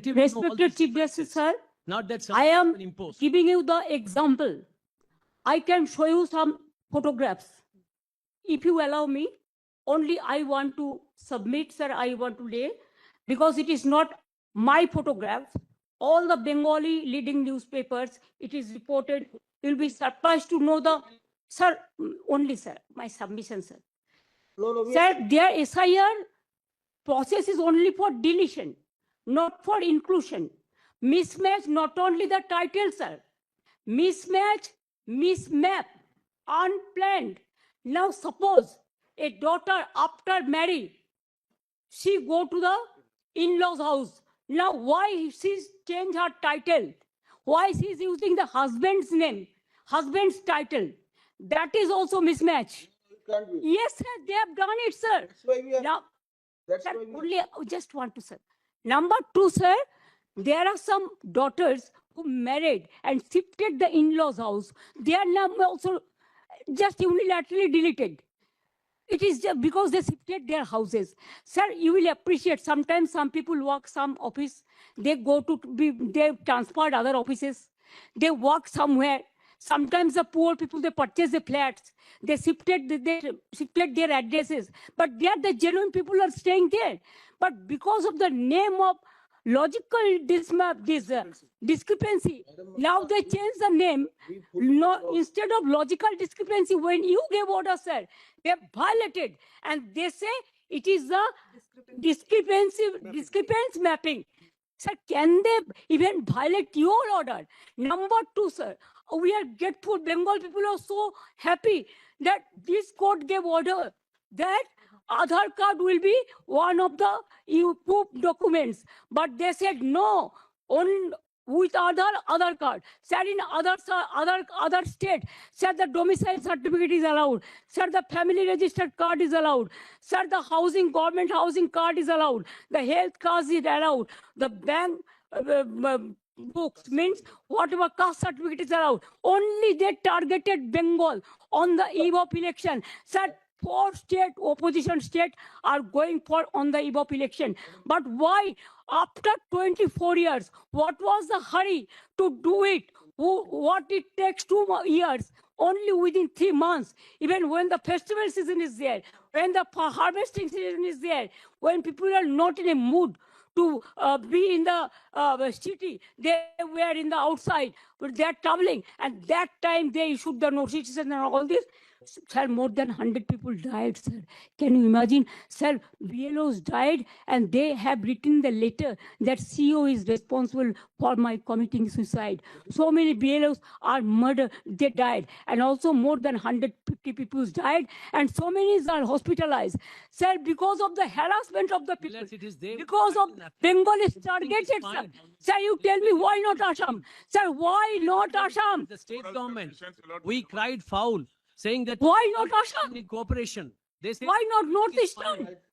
relative. to know all Respected these Chief Justice, differences. sir, Not that I am someone imposed. giving you the example. I can show you some photographs. If you allow me, only I want to submit, sir, I want to lay, because it is not my photograph. All the Bengali leading newspapers, it is reported. You'll be surprised to know the, sir, only, sir, my submission, sir. No, Sir, their SIR process is only for deletion, not for inclusion. Mismatch, not only the title, sir. Mismatch, mismap, unplanned. Now suppose a daughter after marriage, she go to the in-laws house. Now why she's changed her title? Why she's using the husband's name, husband's title? That is also mismatch. it can't be. Yes, sir, they have done it, sir. That's why we are. Now, That's sir, why we only I just want to say. Number two, sir, there are some daughters who married and shifted the in-laws house. Their name also just unilaterally deleted. It is just because they shifted their houses. Sir, you will appreciate sometimes some people work some office, they go to be, they transferred other offices, they work somewhere. Sometimes the poor people, they purchase the flats, they shifted their addresses, but they are the genuine people are staying there. But because of the name of logical discrepancy, now they change the name. we put No, instead of logical discrepancy, when you gave order, sir, they violated, and they say it is the discrepancy mapping. Sir, can they even violate your order? Number two, sir, we are grateful. Bengal people are so happy that this court gave order that Aadhaar card will be one of the proof documents. But they said no, on with Aadhaar card. Sir, in other state, sir, the domicile certificate is allowed. Sir, the family registered card is allowed. Sir, the government housing card is allowed. The health card is allowed. The bank books means whatever caste certificate is allowed. Only they targeted Bengal on the eve of election. Sir, 4 state opposition state are going for on the eve of election. But why after 24 years, what was the hurry to do it? What it takes 2 years, only within 3 months, even when the festival season is there, when the harvesting season is there, when people are not in a mood to be in the city, they were in the outside, but they are traveling, and that time they issued the notices and all this. Sir, more than 100 people died, sir. Can you imagine? Sir, BLOs died, and they have written the letter that CEO is responsible for my committing suicide. So many BLOs are murdered, they died, and also more than 150 people died, and so many are hospitalized. Sir, because of the harassment of the people, Unless it is there, because of nothing. Bengal is Everything is targeted, sir. fine. Sir, you tell me why not Assam? Sir, why not Assam? The state government, we cried foul, saying that Why not Assam? in cooperation. They say Why not it's fine. Northeastern?